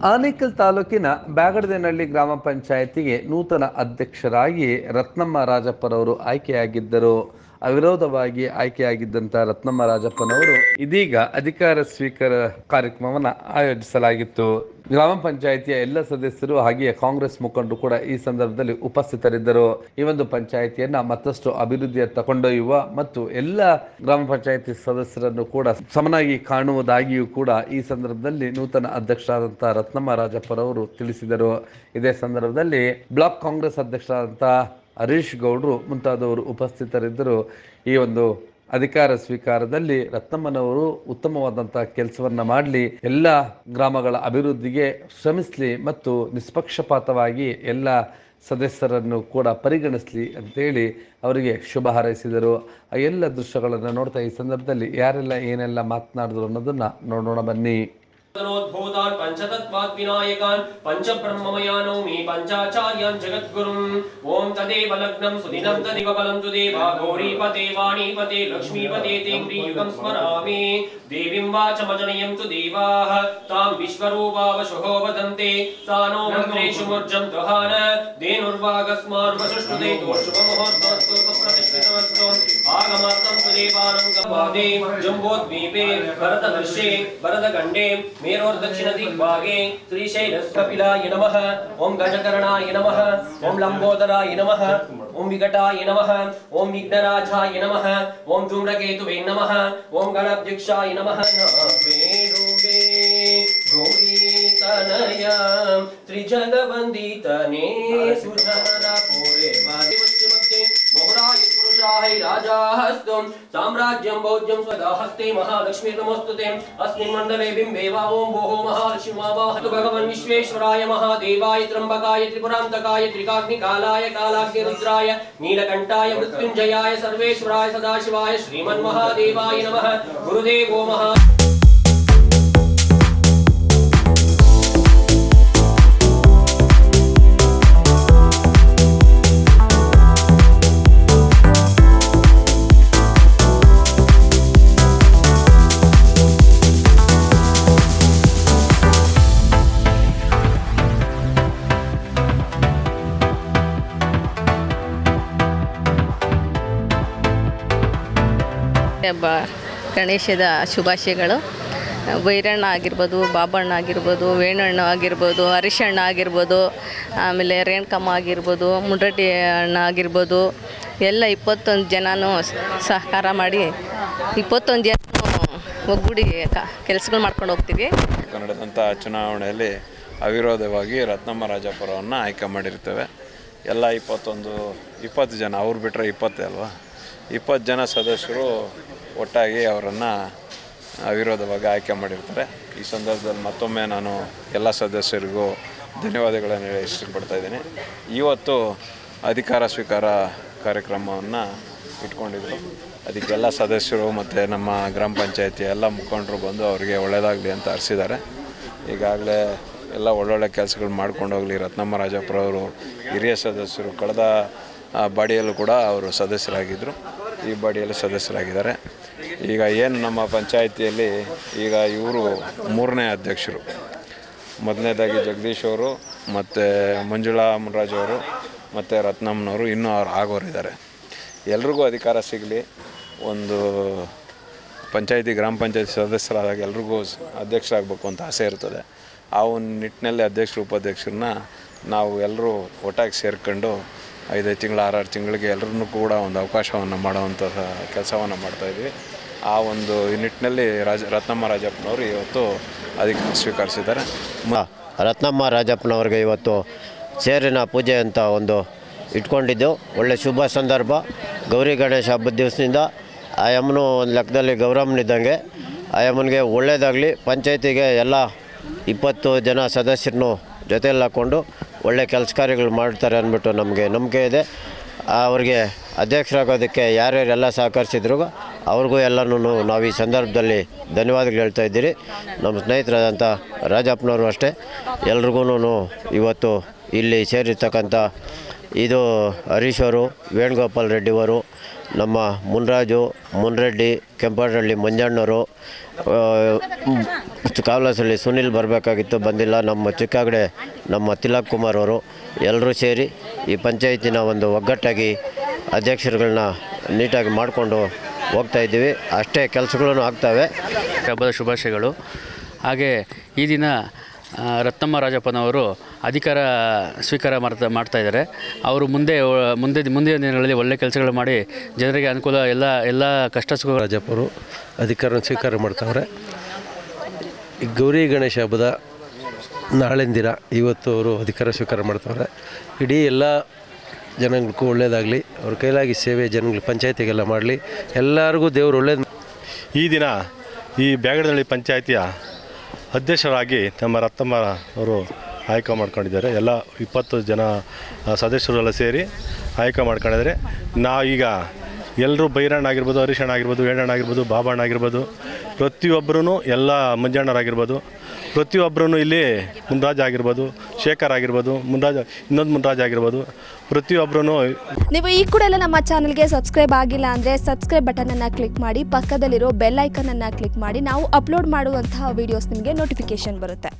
ಆನೇಕಲ್ ತಾಲೂಕಿನ ಬ್ಯಾಗಡದೇನಹಳ್ಳಿ ಗ್ರಾಮ ಪಂಚಾಯಿತಿಗೆ ನೂತನ ಅಧ್ಯಕ್ಷರಾಗಿ ರತ್ನಮ್ಮ ರಾಜಪ್ಪನವರು ಆಯ್ಕೆಯಾಗಿದ್ದರು. ಅವಿರೋಧವಾಗಿ ಆಯ್ಕೆಯಾಗಿದ್ದಂಥ ರತ್ನಮ್ಮ ರಾಜಪ್ಪನವರು ಇದೀಗ ಅಧಿಕಾರ ಸ್ವೀಕಾರ ಕಾರ್ಯಕ್ರಮವನ್ನು ಆಯೋಜಿಸಲಾಗಿತ್ತು. ಗ್ರಾಮ ಪಂಚಾಯಿತಿಯ ಎಲ್ಲ ಸದಸ್ಯರು ಹಾಗೆಯೇ ಕಾಂಗ್ರೆಸ್ ಮುಖಂಡರು ಕೂಡ ಈ ಸಂದರ್ಭದಲ್ಲಿ ಉಪಸ್ಥಿತರಿದ್ದರು. ಈ ಒಂದು ಪಂಚಾಯಿತಿಯನ್ನ ಮತ್ತಷ್ಟು ಅಭಿವೃದ್ಧಿಯತ್ತ ಕೊಂಡೊಯ್ಯುವ ಮತ್ತು ಎಲ್ಲ ಗ್ರಾಮ ಪಂಚಾಯಿತಿ ಸದಸ್ಯರನ್ನು ಕೂಡ ಸಮನಾಗಿ ಕಾಣುವುದಾಗಿಯೂ ಕೂಡ ಈ ಸಂದರ್ಭದಲ್ಲಿ ನೂತನ ಅಧ್ಯಕ್ಷರಾದಂತಹ ರತ್ನಮ್ಮ ರಾಜಪ್ಪರವರು ತಿಳಿಸಿದರು. ಇದೇ ಸಂದರ್ಭದಲ್ಲಿ ಬ್ಲಾಕ್ ಕಾಂಗ್ರೆಸ್ ಅಧ್ಯಕ್ಷರಾದಂಥ ಹರೀಶ್ ಗೌಡ್ರು ಮುಂತಾದವರು ಉಪಸ್ಥಿತರಿದ್ದರು. ಈ ಒಂದು ಅಧಿಕಾರ ಸ್ವೀಕಾರದಲ್ಲಿ ರತ್ನಮ್ಮನವರು ಉತ್ತಮವಾದಂಥ ಕೆಲಸವನ್ನ ಮಾಡಲಿ, ಎಲ್ಲ ಗ್ರಾಮಗಳ ಅಭಿವೃದ್ಧಿಗೆ ಶ್ರಮಿಸಲಿ ಮತ್ತು ನಿಷ್ಪಕ್ಷಪಾತವಾಗಿ ಎಲ್ಲ ಸದಸ್ಯರನ್ನು ಕೂಡ ಪರಿಗಣಿಸಲಿ ಅಂತೇಳಿ ಅವರಿಗೆ ಶುಭ ಹಾರೈಸಿದರು. ಆ ಎಲ್ಲ ದೃಶ್ಯಗಳನ್ನು ನೋಡ್ತಾ ಈ ಸಂದರ್ಭದಲ್ಲಿ ಯಾರೆಲ್ಲ ಏನೆಲ್ಲ ಮಾತನಾಡಿದ್ರು ಅನ್ನೋದನ್ನ ನೋಡೋಣ ಬನ್ನಿ. तनोद्भूतान् पंचतत्त्वात् विनायकान् पंचब्रह्ममयानौमि पंचाचार्यान् जगद्गुरुम् ओं तदेव लग्नं सुदिनं तदिव बलं तु देवा गौरीपते वाणीपते लक्ष्मीपते तेन्द्रियुगं स्मरामि देवीं वाचमजनयं तु देवाः तां विश्वरूपावशुहो वदन्ते सा नो मन्त्रेषु मूर्जं दुहान धेनुर्वागस्मार्वसुष्टुदे शुभमुहूर्तोऽस्तु प्रतिष्ठितमस्तु आगमार्तं तु देवानं गवादे जम्बोद्वीपे भरतवर्षे भरतखण्डे मेरोर्दक्षिण दिग्भागे श्रीशैलकपिलाय नमः ओं गजकर्णाय नमः ओं लंबोदराय नमः ओं विकटाय नमः ओं विघ्नराजाय नमः ओं धूम्रकेतुवे नमः ओं गणाध्यक्षाय नमः वेणुवे गौरीतनया त्रिजगवन्दितने सुधनरपुरे वादिवस्तिमध्ये बहुराय पुरुषाय राजाहस्तं साम्राज्यं भोज्यं स्वदाहस्ते महालक्ष्मी नमोस्तुते अस्मिन् मण्डले बिम्बे ओं भोः महालक्ष्मी वावाहतु भगवन् विश्वेश्वराय महादेवाय त्र्यम्बकाय त्रिपुरान्तकाय त्रिकाग्निकालाय कालाग्निरुद्राय नीलकण्ठाय मृत्युञ्जयाय सर्वेश्वराय सदाशिवाय श्रीमन्महादेवाय नमः गुरुदेवो महा ಗಣೇಶದ ಶುಭಾಶಯಗಳು. ಬೈರಣ್ಣ ಆಗಿರ್ಬೋದು, ಬಾಬಣ್ಣ ಆಗಿರ್ಬೋದು, ವೇಣಣ್ಣ ಆಗಿರ್ಬೋದು, ಹರೀಶಣ್ಣ ಆಗಿರ್ಬೋದು, ಆಮೇಲೆ ರೇಣುಕಮ್ಮ ಆಗಿರ್ಬೋದು, ಮುಂಡ್ರೆಡ್ಡಿ ಅಣ್ಣ ಆಗಿರ್ಬೋದು, ಎಲ್ಲ 21 ಜನನೂ ಸಹಕಾರ ಮಾಡಿ 21 ಜನ ಒಗ್ಗೂಡಿ ಕೆಲಸಗಳು ಮಾಡ್ಕೊಂಡು ಹೋಗ್ತೀವಿ. ನಡೆದಂಥ ಚುನಾವಣೆಯಲ್ಲಿ ಅವಿರೋಧವಾಗಿ ರತ್ನಮ್ಮ ರಾಜಪ್ಪರವನ್ನು ಆಯ್ಕೆ ಮಾಡಿರ್ತೇವೆ. ಎಲ್ಲ 20 ಜನ, ಅವ್ರು ಬಿಟ್ಟರೆ 20 ಅಲ್ವಾ, 20 ಜನ ಸದಸ್ಯರು ಒಟ್ಟಾಗಿ ಅವರನ್ನು ಅವಿರೋಧವಾಗಿ ಆಯ್ಕೆ ಮಾಡಿರ್ತಾರೆ. ಈ ಸಂದರ್ಭದಲ್ಲಿ ಮತ್ತೊಮ್ಮೆ ನಾನು ಎಲ್ಲ ಸದಸ್ಯರಿಗೂ ಧನ್ಯವಾದಗಳನ್ನು ಇಷ್ಟಪಡ್ತಾಯಿದ್ದೀನಿ. ಇವತ್ತು ಅಧಿಕಾರ ಸ್ವೀಕಾರ ಕಾರ್ಯಕ್ರಮವನ್ನು ಇಟ್ಕೊಂಡಿದ್ರು. ಅದಕ್ಕೆಲ್ಲ ಸದಸ್ಯರು ಮತ್ತು ನಮ್ಮ ಗ್ರಾಮ ಪಂಚಾಯತಿ ಎಲ್ಲ ಮುಖಂಡರು ಬಂದು ಅವರಿಗೆ ಒಳ್ಳೆಯದಾಗಲಿ ಅಂತ ಹರಿಸಿದ್ದಾರೆ. ಈಗಾಗಲೇ ಎಲ್ಲ ಒಳ್ಳೊಳ್ಳೆ ಕೆಲಸಗಳು ಮಾಡ್ಕೊಂಡು ಹೋಗಲಿ. ರತ್ನಮ್ಮ ರಾಜಪ್ಪರವರು ಹಿರಿಯ ಸದಸ್ಯರು, ಕಳೆದ ಬಾಡಿಯಲ್ಲೂ ಕೂಡ ಅವರು ಸದಸ್ಯರಾಗಿದ್ದರು, ಈ ಬಾಡಿಯಲ್ಲಿ ಸದಸ್ಯರಾಗಿದ್ದಾರೆ. ಈಗ ಏನು ನಮ್ಮ ಪಂಚಾಯಿತಿಯಲ್ಲಿ ಈಗ ಇವರು 3ನೇ ಅಧ್ಯಕ್ಷರು. ಮೊದಲನೇದಾಗಿ ಜಗದೀಶ್ ಅವರು ಮತ್ತು ಮಂಜುಳಾ ಮುನ್ರಾಜ್ ಅವರು ಮತ್ತು ರತ್ನಮ್ಮನವರು ಇನ್ನೂ ಅವ್ರು ಆಗೋರಿದ್ದಾರೆ. ಎಲ್ರಿಗೂ ಅಧಿಕಾರ ಸಿಗಲಿ. ಒಂದು ಪಂಚಾಯಿತಿ ಗ್ರಾಮ ಪಂಚಾಯತಿ ಸದಸ್ಯರಾದಾಗ ಎಲ್ರಿಗೂ ಅಧ್ಯಕ್ಷರಾಗಬೇಕು ಅಂತ ಆಸೆ ಇರ್ತದೆ. ಆ ಒಂದು ನಿಟ್ಟಿನಲ್ಲಿ ಅಧ್ಯಕ್ಷರು ಉಪಾಧ್ಯಕ್ಷರನ್ನ ನಾವು ಎಲ್ಲರೂ ಒಟ್ಟಾಗಿ ಸೇರ್ಕೊಂಡು 5 ತಿಂಗಳು 6 ತಿಂಗಳಿಗೆ ಎಲ್ಲರನ್ನೂ ಕೂಡ ಒಂದು ಅವಕಾಶವನ್ನು ಮಾಡುವಂಥ ಕೆಲಸವನ್ನು ಮಾಡ್ತಾಯಿದ್ವಿ. ಆ ಒಂದು ನಿಟ್ಟಿನಲ್ಲಿ ರತ್ನಮ್ಮ ರಾಜಪ್ಪನವರು ಇವತ್ತು ಅಧಿಕಾರ ಸ್ವೀಕರಿಸಿದ್ದಾರೆ. ರತ್ನಮ್ಮ ರಾಜಪ್ಪನವ್ರಿಗೆ ಇವತ್ತು ಸೇರಿನ ಪೂಜೆ ಅಂತ ಒಂದು ಇಟ್ಕೊಂಡಿದ್ದು ಒಳ್ಳೆ ಶುಭ ಸಂದರ್ಭ. ಗೌರಿ ಗಣೇಶ ಹಬ್ಬದ ದಿವಸದಿಂದ ಆ ಯಮ್ಮನು ಒಂದು ಲೆಕ್ಕದಲ್ಲಿ ಗೌರಮ್ಮನಿದ್ದಂಗೆ. ಆ ಯಮ್ಮನಿಗೆ ಒಳ್ಳೆಯದಾಗಲಿ. ಪಂಚಾಯತಿಗೆ ಎಲ್ಲ 20 ಜನ ಸದಸ್ಯರನ್ನು ಜೊತೆಯಲ್ಲಿ ಹಾಕ್ಕೊಂಡು ಒಳ್ಳೆ ಕೆಲಸ ಕಾರ್ಯಗಳು ಮಾಡ್ತಾರೆ ಅಂದ್ಬಿಟ್ಟು ನಮಗೆ ನಂಬಿಕೆ ಇದೆ. ಅವ್ರಿಗೆ ಅಧ್ಯಕ್ಷರಾಗೋದಕ್ಕೆ ಯಾರ್ಯಾರೆಲ್ಲ ಸಹಕರಿಸಿದ್ರು ಅವ್ರಿಗೂ ಎಲ್ಲನೂ ನಾವು ಈ ಸಂದರ್ಭದಲ್ಲಿ ಧನ್ಯವಾದಗಳು ಹೇಳ್ತಾ ಇದ್ದೀರಿ. ನಮ್ಮ ಸ್ನೇಹಿತರಾದಂಥ ರಾಜಪ್ಪನವರು ಅಷ್ಟೇ ಎಲ್ರಿಗೂ ಇವತ್ತು ಇಲ್ಲಿ ಸೇರಿರ್ತಕ್ಕಂಥ ಇದು ಹರೀಶ್ ಅವರು, ವೇಣುಗೋಪಾಲ್ ರೆಡ್ಡಿಯವರು, ನಮ್ಮ ಮುನ್ರಾಜು, ಮುನ್ರೆಡ್ಡಿ, ಕೆಂಪರಹಳ್ಳಿ ಮಂಜಣ್ಣವರು, ಕಾವಲಸಳ್ಳಿ ಸುನಿಲ್ ಬರಬೇಕಾಗಿತ್ತು, ಬಂದಿಲ್ಲ. ನಮ್ಮ ಚಿಕ್ಕಗಡೆ ನಮ್ಮ ತಿಲಕ್ ಕುಮಾರ್ ಅವರು ಎಲ್ಲರೂ ಸೇರಿ ಈ ಪಂಚಾಯತಿನ ಒಂದು ಒಗ್ಗಟ್ಟಾಗಿ ಅಧ್ಯಕ್ಷರುಗಳನ್ನ ನೀಟಾಗಿ ಮಾಡಿಕೊಂಡು ಹೋಗ್ತಾ ಇದ್ದೀವಿ. ಅಷ್ಟೇ ಕೆಲಸಗಳೂ ಆಗ್ತವೆ. ಹಬ್ಬದ ಶುಭಾಶಯಗಳು. ಹಾಗೆ ಈ ದಿನ ರತ್ನಮ್ಮ ರಾಜಪ್ಪನವರು ಅಧಿಕಾರ ಸ್ವೀಕಾರ ಮಾಡ್ತಾ ಇದ್ದಾರೆ. ಅವರು ಮುಂದಿನ ದಿನಗಳಲ್ಲಿ ಒಳ್ಳೆ ಕೆಲಸಗಳು ಮಾಡಿ ಜನರಿಗೆ ಅನುಕೂಲ ಎಲ್ಲ ಕಷ್ಟ ಸುಖ. ರಾಜಪ್ಪರು ಅಧಿಕಾರ ಸ್ವೀಕಾರ ಮಾಡ್ತಾವ್ರೆ. ಗೌರಿ ಗಣೇಶ ಹಬ್ಬದ ನಾಳೆಂದಿರ ಇವತ್ತು ಅವರು ಅಧಿಕಾರ ಸ್ವೀಕಾರ ಮಾಡ್ತಾವ್ರೆ. ಇಡೀ ಎಲ್ಲ ಜನಗಳಿಗೂ ಒಳ್ಳೆಯದಾಗಲಿ, ಅವ್ರ ಕೈಲಾಗಿ ಸೇವೆ ಜನಗಳು ಪಂಚಾಯತಿಗೆಲ್ಲ ಮಾಡಲಿ, ಎಲ್ಲರಿಗೂ ದೇವರು ಒಳ್ಳೇದು. ಈ ದಿನ ಈ ಬ್ಯಾಗಡನಹಳ್ಳಿ ಪಂಚಾಯತಿಯ ಅಧ್ಯಕ್ಷರಾಗಿ ನಮ್ಮ ರತ್ನಮ್ಮ ಅವರು ಆಯ್ಕೆ ಮಾಡ್ಕೊಂಡಿದ್ದಾರೆ. ಎಲ್ಲ 20 ಜನ ಸದಸ್ಯರೆಲ್ಲ ಸೇರಿ ಆಯ್ಕೆ ಮಾಡ್ಕೊಂಡಿದ್ದಾರೆ. ನಾವೀಗ ಎಲ್ಲರೂ ಬೈರಣ್ಣ ಆಗಿರ್ಬೋದು, ಹರೀಶಣ್ಣ ಆಗಿರ್ಬೋದು, ವೇಣಣ್ಣ ಆಗಿರ್ಬೋದು, ಬಾಬಣ್ಣ ಆಗಿರ್ಬೋದು, ಪ್ರತಿಯೊಬ್ಬರೂ ಎಲ್ಲ ಮಂಜಣ್ಣರಾಗಿರ್ಬೋದು, ಪ್ರತಿಯೊಬ್ಬರೂ ಇಲ್ಲಿ ಮುನ್ರಾಜ್ ಆಗಿರ್ಬೋದು, ಶೇಖರ್ ಆಗಿರ್ಬೋದು, ಇನ್ನೊಂದು ಮುನ್ರಾಜ್ ಆಗಿರ್ಬೋದು, ಪ್ರತಿಯೊಬ್ಬರೂ. ನೀವು ಈ ಕೂಡ ಎಲ್ಲ ನಮ್ಮ ಚಾನಲ್ಗೆ ಸಬ್ಸ್ಕ್ರೈಬ್ ಆಗಿಲ್ಲ ಅಂದರೆ ಸಬ್ಸ್ಕ್ರೈಬ್ ಬಟನನ್ನು ಕ್ಲಿಕ್ ಮಾಡಿ, ಪಕ್ಕದಲ್ಲಿರೋ ಬೆಲ್ ಐಕನನ್ನು ಕ್ಲಿಕ್ ಮಾಡಿ. ನಾವು ಅಪ್ಲೋಡ್ ಮಾಡುವಂತಹ ವೀಡಿಯೋಸ್ ನಿಮಗೆ ನೋಟಿಫಿಕೇಶನ್ ಬರುತ್ತೆ.